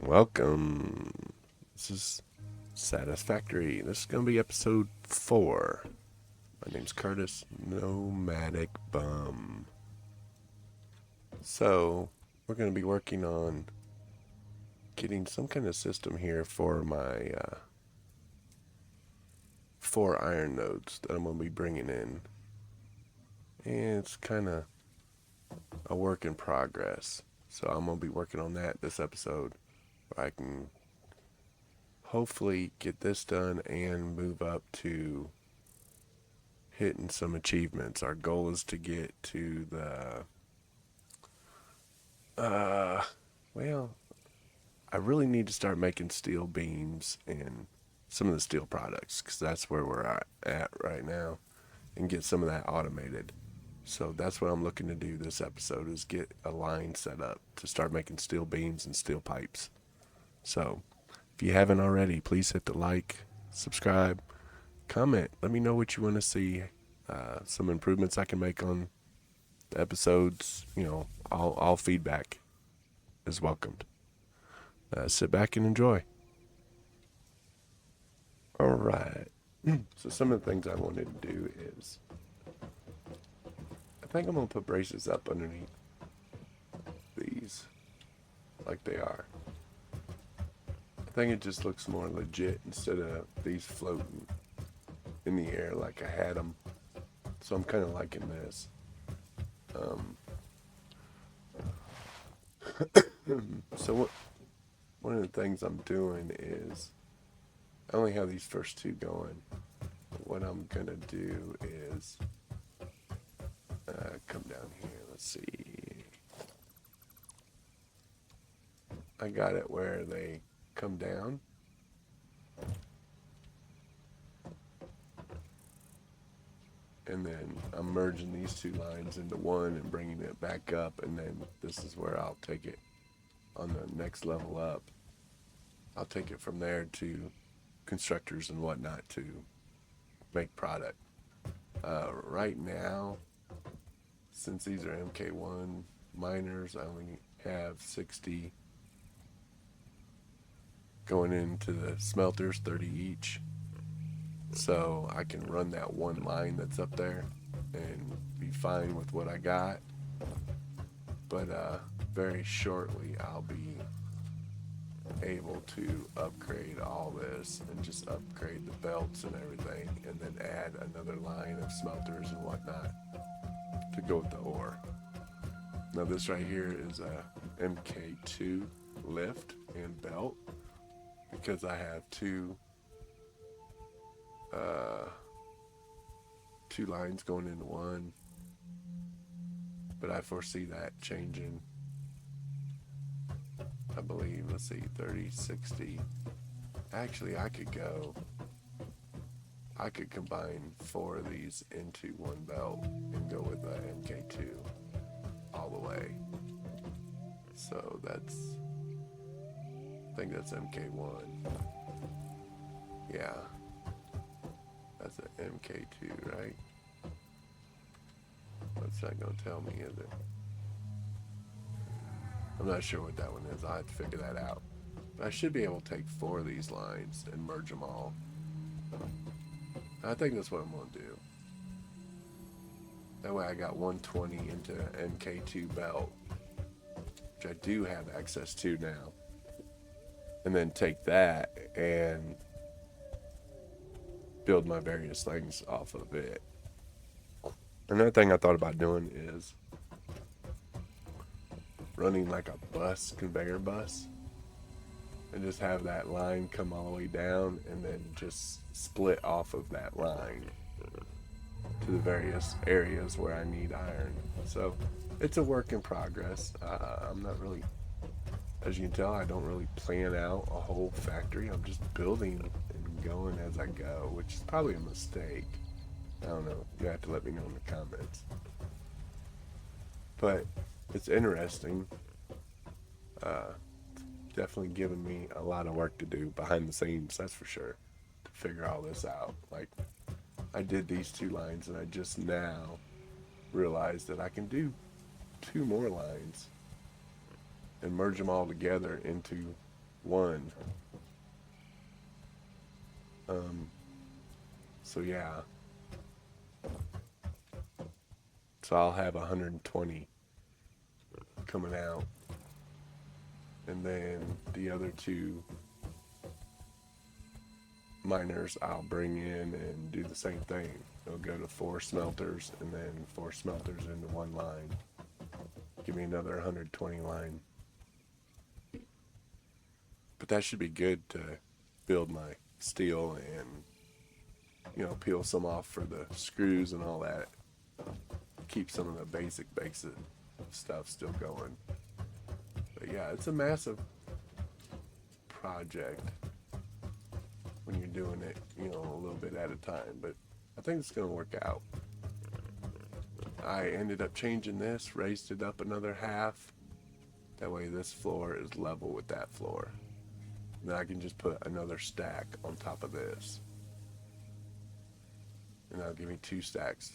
Welcome. This is Satisfactory. This is going to be episode 4. My name's Curtis, Nomadic Bum. So, we're going to be working on getting some kind of system here for my 4 iron nodes that I'm going to be bringing in. And it's kind of a work in progress. So, I'm going to be working on that this episode. Where I can hopefully get this done and move up to hitting some achievements. Our goal is to get to well, I really need to start making steel beams and some of the steel products because that's where we're at right now, and get some of that automated. So that's what I'm looking to do this episode, is get a line set up to start making steel beams and steel pipes. So if you haven't already, please hit the like, subscribe, comment. Let me know what you want to see. Some improvements I can make on the episodes. All feedback is welcomed. Sit back and enjoy. All right. So some of the things I wanted to do is, I think I'm going to put braces up underneath these like they are. I think it just looks more legit instead of these floating in the air like I had them. So I'm kind of liking this. So one of the things I'm doing is, I only have these first 2 going. What I'm going to do is come down here. Let's see. I got it where they come down. And then I'm merging these 2 lines into one and bringing it back up, and then this is where I'll take it on the next level up. I'll take it from there to constructors and whatnot to make product. Right now, since these are MK1 miners, I only have 60 going into the smelters, 30 each. So I can run that one line that's up there and be fine with what I got. But very shortly I'll be able to upgrade all this and just upgrade the belts and everything, and then add another line of smelters and whatnot to go with the ore. Now this right here is a MK2 lift and belt, because I have two lines going into one, but I foresee that changing. I believe, let's see, 30, 60. Actually, I could combine 4 of these into one belt and go with the MK2 all the way. So I think that's MK1. Yeah. That's an MK2, right? What's that gonna tell me, is it? I'm not sure what that one is. I'll have to figure that out. But I should be able to take 4 of these lines and merge them all. I think that's what I'm gonna do. That way I got 120 into MK2 belt, which I do have access to now. And then take that and build my various things off of it. Another thing I thought about doing is running like a bus, conveyor bus, and just have that line come all the way down and then just split off of that line to the various areas where I need iron. So it's a work in progress. I'm not really, as you can tell, I don't really plan out a whole factory. I'm just building and going as I go, which is probably a mistake. I don't know. You have to let me know in the comments. But it's interesting. Definitely giving me a lot of work to do behind the scenes, that's for sure, to figure all this out. Like, I did these 2 lines, and I just now realized that I can do 2 more lines and merge them all together into one. So yeah. So I'll have 120 coming out. And then the other two miners I'll bring in and do the same thing. It'll go to 4 smelters and then 4 smelters into one line. Give me another 120 line. But that should be good to build my steel and, you know, peel some off for the screws and all that. Keep some of the basic stuff still going. But yeah, it's a massive project when you're doing it, you know, a little bit at a time. But I think it's going to work out. I ended up changing this, raised it up another half. That way this floor is level with that floor. And then I can just put another stack on top of this. And that'll give me 2 stacks.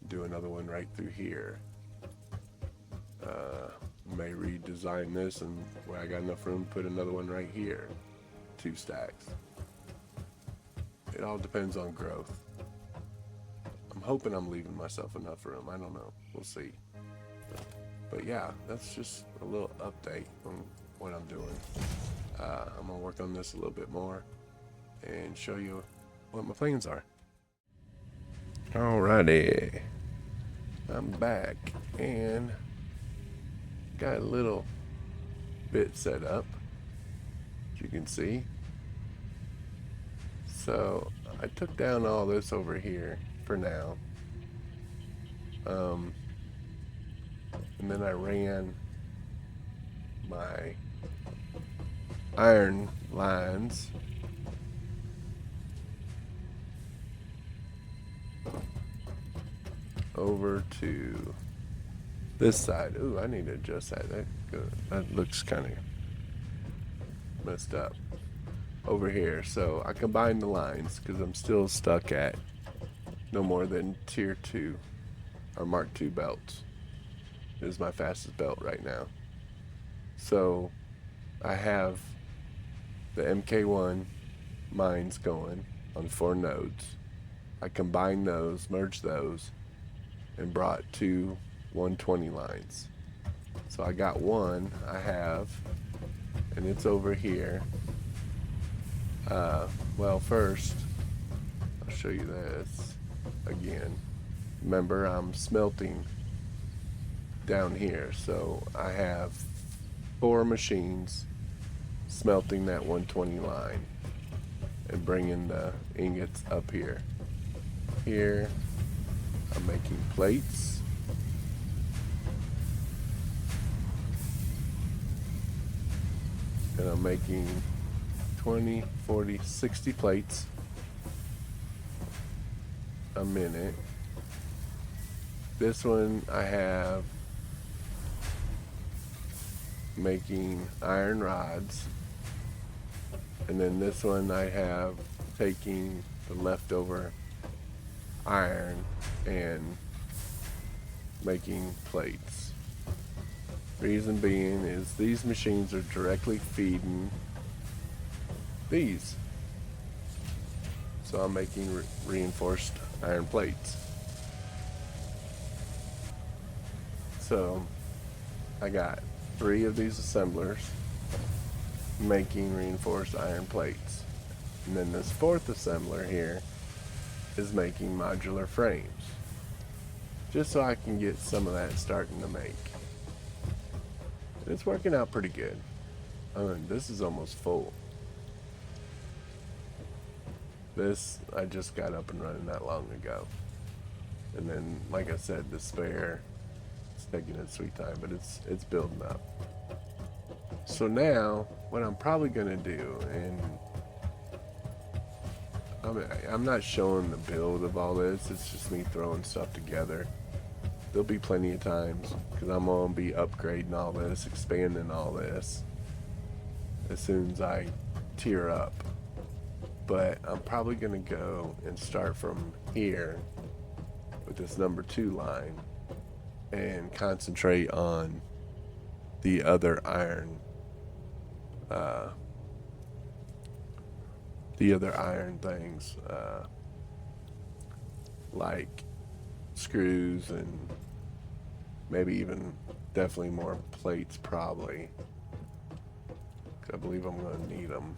Do another one right through here. May redesign this and where I got enough room, put another one right here. 2 stacks. It all depends on growth. I'm hoping I'm leaving myself enough room. I don't know. We'll see. But yeah, that's just a little update on what I'm doing. I'm going to work on this a little bit more and show you what my plans are. Alrighty. I'm back and got a little bit set up, as you can see. So I took down all this over here for now. And then I ran my iron lines over to this side. Ooh, I need to adjust that. That looks kind of messed up over here. So I combined the lines because I'm still stuck at no more than tier 2 or Mark II belts. It is my fastest belt right now. So I have the MK1 mines going on 4 nodes. I combined those, merged those, and brought 2 120 lines. So I got one I have, and it's over here. Well, first I'll show you this again. Remember, I'm smelting down here, so I have 4 machines smelting that 120 line and bringing the ingots up here. Here I'm making plates. And I'm making 20, 40, 60 plates a minute. This one I have making iron rods. And then this one I have taking the leftover iron and making plates. Reason being is these machines are directly feeding these. So I'm making reinforced iron plates. So I got 3 of these assemblers making reinforced iron plates. And then this 4th assembler here is making modular frames. Just so I can get some of that starting to make. And it's working out pretty good. This is almost full. This I just got up and running not long ago. And then, like I said, the spare, it's taking its sweet time, but it's building up. So now, what I'm probably gonna do, and I'm not showing the build of all this, it's just me throwing stuff together. There'll be plenty of times, because I'm gonna be upgrading all this, expanding all this, as soon as I tier up. But I'm probably gonna go and start from here with this number 2 line and concentrate on the other iron the other iron things, like screws and maybe even definitely more plates probably. 'Cause I believe I'm going to need them.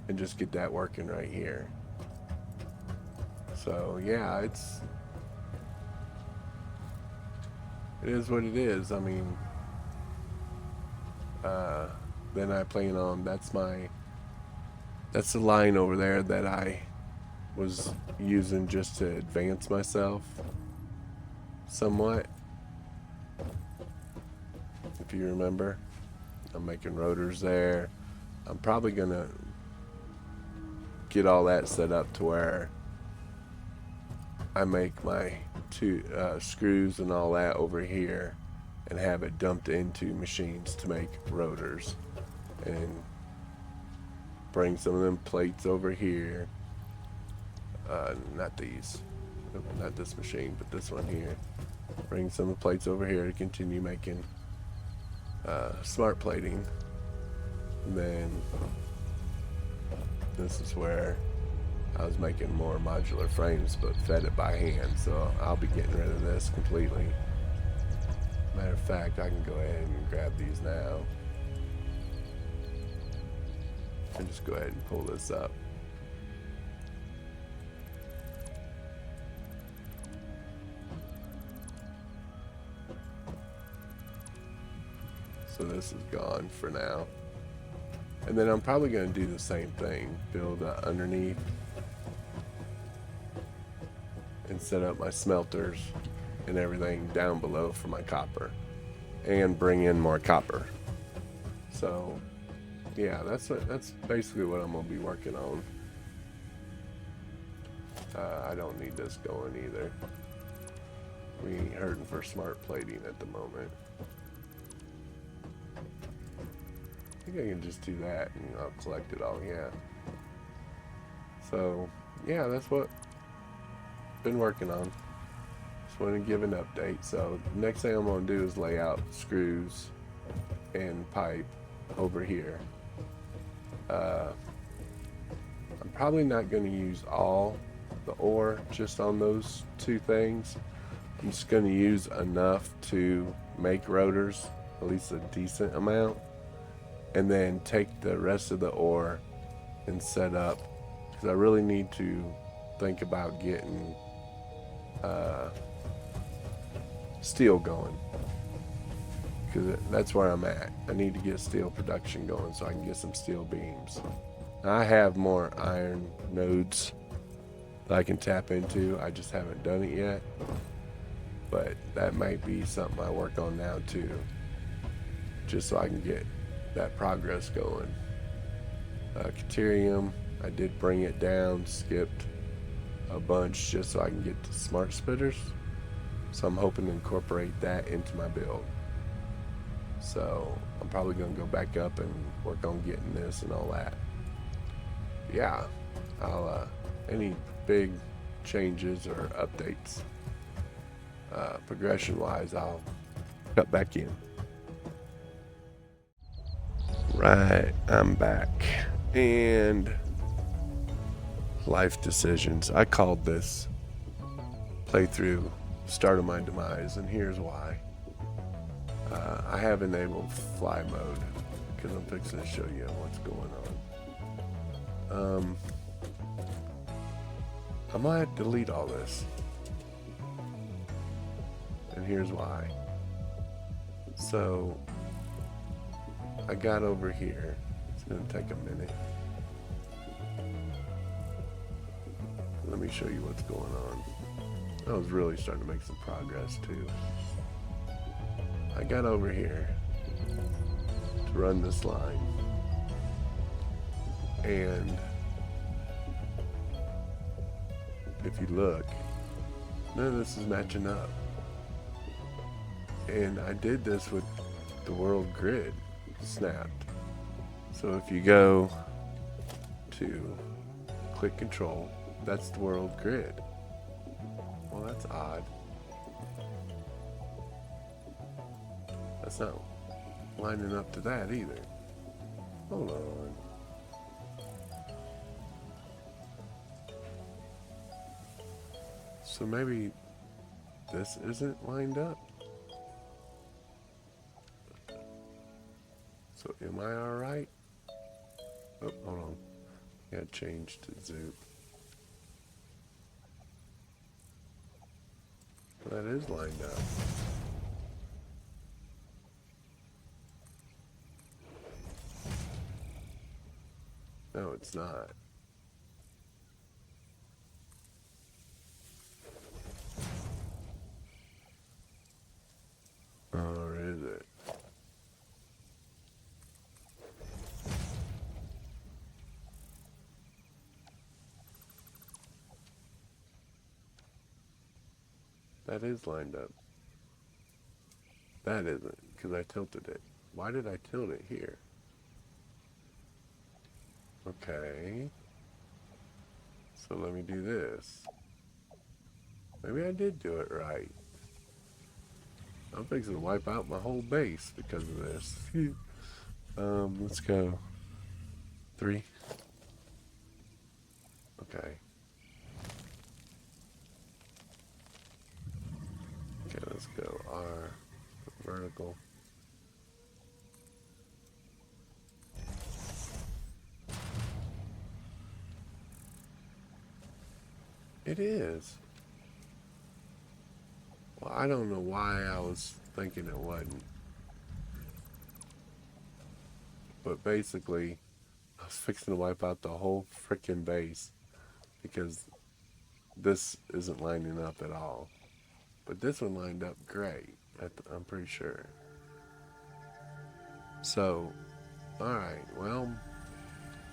And just get that working right here. So yeah, it is what it is. I mean, uh, then I plan on, that's the line over there that I was using just to advance myself somewhat. If you remember, I'm making rotors there. I'm probably gonna get all that set up to where I make my two screws and all that over here and have it dumped into machines to make rotors, and bring some of them plates over here. Not these, not this machine, but this one here. Bring some of the plates over here to continue making smart plating. And then this is where I was making more modular frames, but fed it by hand. So I'll be getting rid of this completely. Matter of fact, I can go ahead and grab these now and just go ahead and pull this up. So this is gone for now. And then I'm probably going to do the same thing, build underneath and set up my smelters and everything down below for my copper, and bring in more copper. So yeah, that's basically what I'm going to be working on. I don't need this going either. We ain't hurting for smart plating at the moment. I think I can just do that and I'll collect it all, yeah. So yeah, that's what I've been working on. Just want to give an update. So next thing I'm going to do is lay out screws and pipe over here. I'm probably not going to use all the ore just on those two things. I'm just going to use enough to make rotors, at least a decent amount, and then take the rest of the ore and set up, because I really need to think about getting steel going, because that's where I'm at. I need to get steel production going so I can get some steel beams. Now, I have more iron nodes that I can tap into. I just haven't done it yet, but that might be something I work on now too, just so I can get that progress going. Caterium, I did bring it down, skipped a bunch just so I can get to smart splitters. So I'm hoping to incorporate that into my build. So I'm probably going to go back up and work on getting this and all that. Yeah, I'll any big changes or updates progression wise, I'll cut back in. Right, I'm back. And life decisions. I called this playthrough Start of My Demise, and here's why. I have enabled fly mode because I'm fixing to show you what's going on. I might delete all this, and here's why. So I got over here. It's going to take a minute. Let me show you what's going on. I was really starting to make some progress too. I got over here to run this line, and if you look, none of this is matching up. And I did this with the world grid snapped. So if you go to click control, that's the world grid. Well, that's odd. That's not lining up to that either. Hold on. So maybe this isn't lined up. So am I alright? Oh, hold on. Yeah, change to zoop. That is lined up. No, it's not. Or is it? That is lined up. That isn't, because I tilted it. Why did I tilt it here? Okay. So let me do this. Maybe I did do it right. I'm fixing to wipe out my whole base because of this. Let's go. 3. Okay. Okay, let's go. R. Vertical. It is. Well, I don't know why I was thinking it wasn't. But basically, I was fixing to wipe out the whole frickin' base because this isn't lining up at all. But this one lined up great, I'm pretty sure. So, alright, well,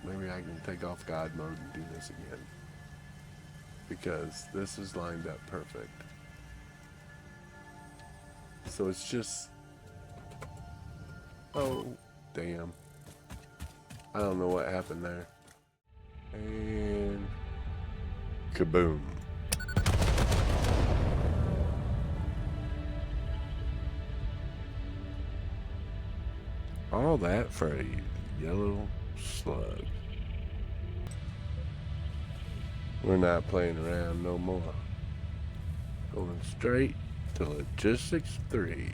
maybe I can take off God mode and do this again. Because this is lined up perfect. So it's just... Oh, damn. I don't know what happened there. And... kaboom. All that for a yellow slug. We're not playing around no more. Going straight to Logistics 3.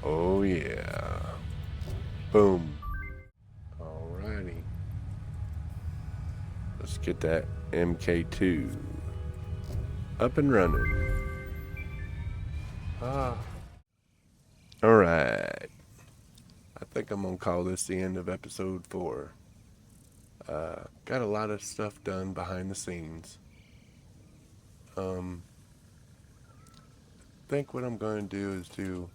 Oh yeah. Boom. Alrighty. Let's get that MK2 up and running. Alright. I think I'm gonna call this the end of episode 4. Got a lot of stuff done behind the scenes. I think what I'm going to do is do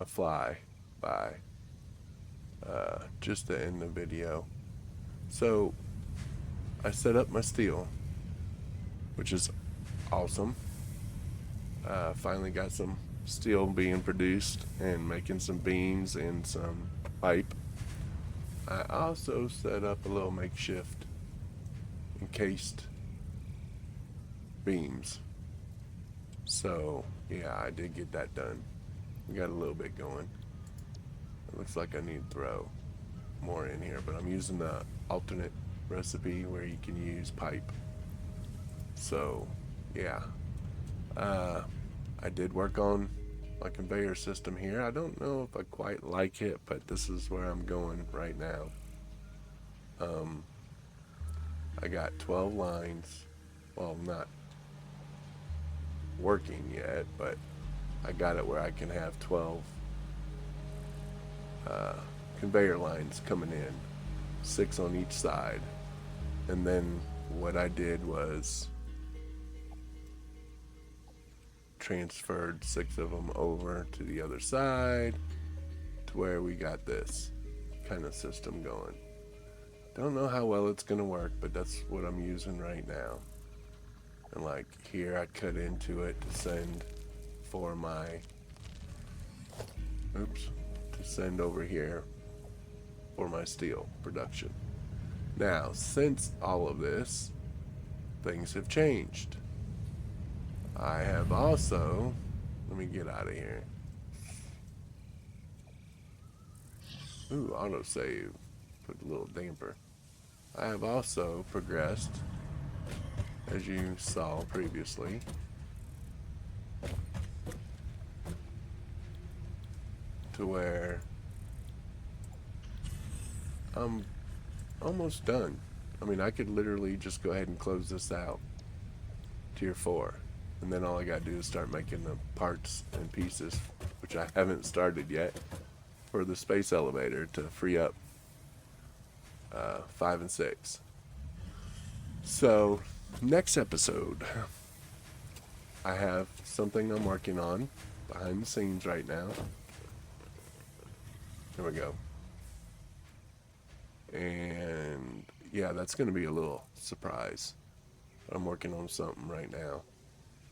a fly by just to end the video. So I set up my steel, which is awesome. Finally got some steel being produced and making some beams and some pipe. I also set up a little makeshift encased beams. So yeah, I did get that done. We got a little bit going. It looks like I need to throw more in here, but I'm using the alternate recipe where you can use pipe. So yeah, I did work on my conveyor system here. I don't know if I quite like it, but this is where I'm going right now. I got 12 lines. Well, not working yet, but I got it where I can have 12 conveyor lines coming in, 6 on each side. And then what I did was transferred 6 of them over to the other side to where we got this kind of system going. Don't know how well it's gonna work, but that's what I'm using right now. And like here, I cut into it to send for my, to send over here for my steel production. Now, since all of this, things have changed. I have also, let me get out of here. Ooh, autosave. Put a little damper. I have also progressed, as you saw previously, to where I'm almost done. I mean, I could literally just go ahead and close this out, tier 4, and then all I gotta do is start making the parts and pieces, which I haven't started yet, for the space elevator to free up 5 and 6. So, next episode, I have something I'm working on behind the scenes right now. There we go. And yeah, that's going to be a little surprise. I'm working on something right now.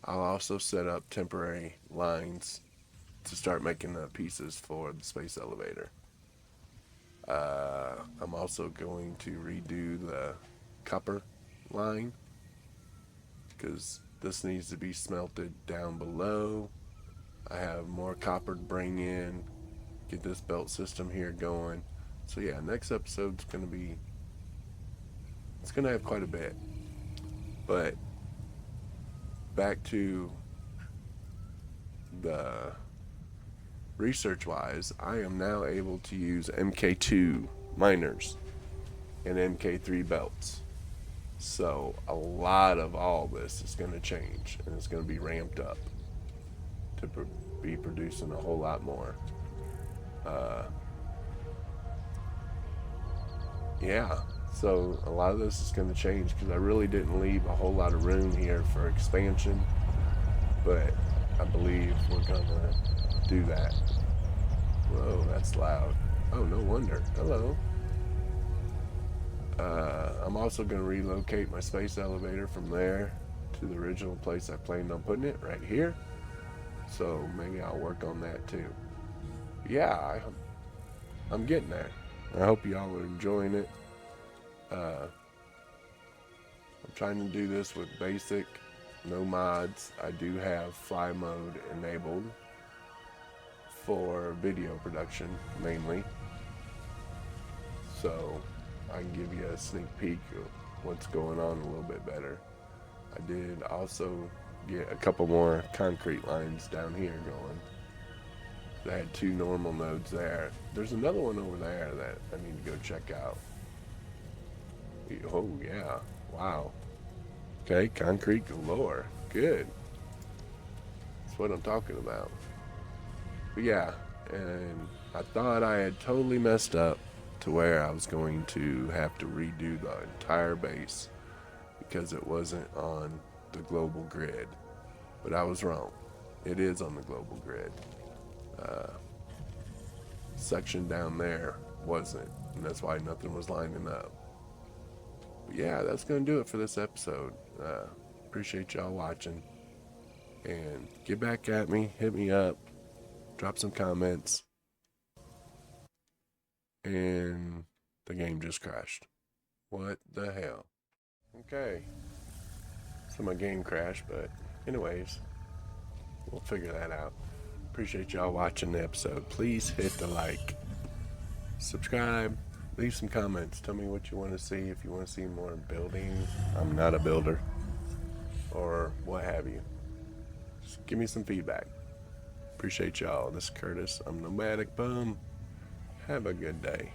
I'll also set up temporary lines to start making the pieces for the space elevator. I'm also going to redo the copper line because this needs to be smelted down below. I have more copper to bring in, get this belt system here going. So yeah, next episode's gonna be, it's gonna have quite a bit. But back to the research wise, I am now able to use MK2 miners and MK3 belts. So a lot of all this is going to change, and it's going to be ramped up to be producing a whole lot more. Yeah, so a lot of this is going to change because I really didn't leave a whole lot of room here for expansion, but I believe we're going to do that. Whoa, that's loud. Oh, no wonder. Hello. I'm also going to relocate my space elevator from there to the original place I planned on putting it, right here. So maybe I'll work on that too. Yeah, I'm getting there. I hope y'all are enjoying it. I'm trying to do this with basic, no mods. I do have fly mode enabled for video production mainly. So I can give you a sneak peek of what's going on a little bit better. I did also get a couple more concrete lines down here going. I had 2 normal nodes there. There's another one over there that I need to go check out. Oh yeah, wow. Okay, concrete galore. Good. That's what I'm talking about. But yeah, and I thought I had totally messed up to where I was going to have to redo the entire base because it wasn't on the global grid. But I was wrong. It is on the global grid. Section down there wasn't, and that's why nothing was lining up. But yeah, that's going to do it for this episode. Appreciate y'all watching. And get back at me, hit me up, drop some comments. And the game just crashed. What the hell? Okay. So my game crashed, but anyways, we'll figure that out. Appreciate y'all watching the episode. Please hit the like, subscribe, leave some comments. Tell me what you want to see. If you want to see more building, I'm not a builder, or what have you. Just give me some feedback. Appreciate y'all. This is Curtis. I'm Nomadic Bum. Have a good day.